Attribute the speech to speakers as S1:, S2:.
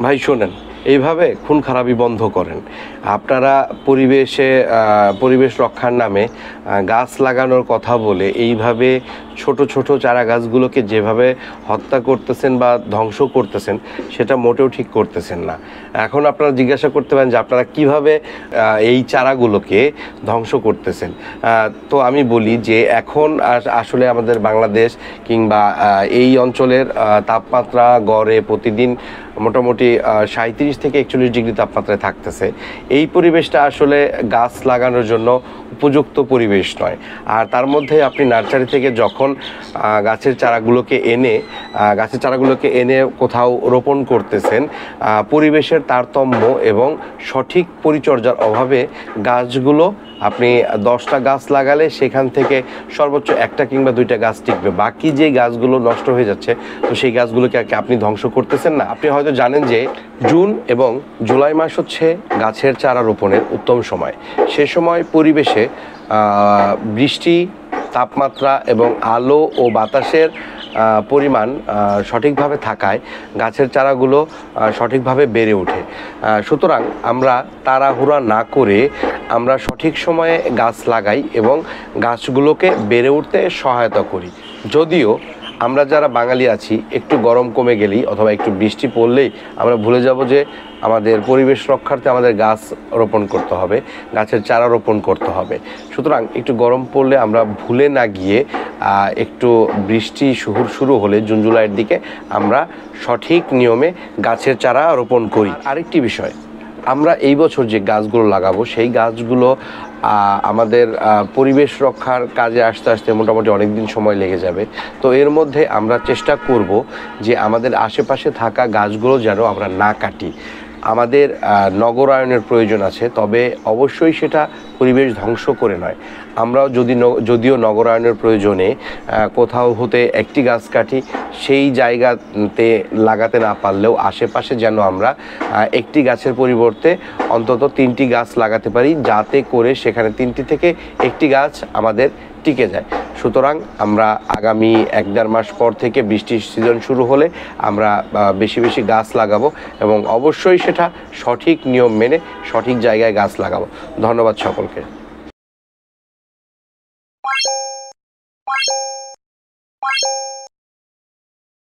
S1: ভাই শোনেন, এইভাবে খুন খারাপি বন্ধ করেন। আপনারা পরিবেশ রক্ষার নামে গাছ লাগানোর কথা বলে এইভাবে ছোট ছোট চারা গাছগুলোকে যেভাবে হত্যা করতেছেন বা ধ্বংস করতেছেন, সেটা মোটেও ঠিক করতেছেন না। এখন আপনারা জিজ্ঞাসা করতে পারেন যে আপনারা কিভাবে এই চারাগুলোকে ধ্বংস করতেছেন। তো আমি বলি যে এখন আসলে আমাদের বাংলাদেশ কিংবা এই অঞ্চলের তাপমাত্রা গড়ে প্রতিদিন মোটামুটি 37 থেকে 41 ডিগ্রি তাপমাত্রায় থাকতেছে। এই পরিবেশটা আসলে গাছ লাগানোর জন্য উপযুক্ত পরিবেশ নয়। আর তার মধ্যে আপনি নার্সারি থেকে যখন গাছের চারাগুলোকে এনে কোথাও রোপণ করতেছেন, পরিবেশের তারতম্য এবং সঠিক পরিচর্যার অভাবে গাছগুলো, আপনি 10টা গাছ লাগালে সেখান থেকে সর্বোচ্চ 1টা কিংবা 2টা গাছ টিকবে, বাকি যে গাছগুলো নষ্ট হয়ে যাচ্ছে, তো সেই গাছগুলোকে আপনি ধ্বংস করতেছেন না। আপনি হয়তো জানেন যে জুন এবং জুলাই মাস হচ্ছে গাছের চারা রোপণের উত্তম সময়। সে সময় পরিবেশে বৃষ্টি, তাপমাত্রা এবং আলো ও বাতাসের পরিমাণ সঠিকভাবে থাকায় গাছের চারাগুলো সঠিকভাবে বেড়ে ওঠে। সুতরাং আমরা তাড়াহুড়া না করে আমরা সঠিক সময়ে গাছ লাগাই এবং গাছগুলোকে বেড়ে উঠতে সহায়তা করি। যদিও আমরা যারা বাঙালি আছি, একটু গরম কমে গেলেই অথবা একটু বৃষ্টি পড়লেই আমরা ভুলে যাব যে আমাদের পরিবেশ রক্ষার্থে আমাদের গাছ রোপণ করতে হবে, গাছের চারা রোপণ করতে হবে। সুতরাং একটু গরম পড়লে আমরা ভুলে না গিয়ে একটু বৃষ্টি শুরু হলে জুন জুলাইয়ের দিকে আমরা সঠিক নিয়মে গাছের চারা রোপণ করি। আরেকটি বিষয়, আমরা এই বছর যে গাছগুলো লাগাবো সেই গাছগুলো আমাদের পরিবেশ রক্ষার কাজে আসতে আসতে মোটামুটি অনেক দিন সময় লেগে যাবে। তো এর মধ্যে আমরা চেষ্টা করব যে আমাদের আশেপাশে থাকা গাছগুলো যেন আমরা না কাটি। আমাদের নগরায়নের প্রয়োজন আছে, তবে অবশ্যই সেটা পরিবেশ ধ্বংস করে নয়। আমরাও যদিও নগরায়নের প্রয়োজনে কোথাও হতে একটি গাছ কাটি, সেই জায়গাতে লাগাতে না পারলেও আশেপাশে যেন আমরা একটি গাছের পরিবর্তে অন্তত 3টি গাছ লাগাতে পারি, যাতে করে সেখানে 3টি থেকে একটি গাছ আমাদের টিকে যায়। সুতরাং আমরা আগামী 1-1.5 মাস পর থেকে বৃষ্টির সিজন শুরু হলে আমরা বেশি বেশি গাছ লাগাবো এবং অবশ্যই সেটা সঠিক নিয়ম মেনে সঠিক জায়গায় গাছ লাগাবো। ধন্যবাদ সকলকে।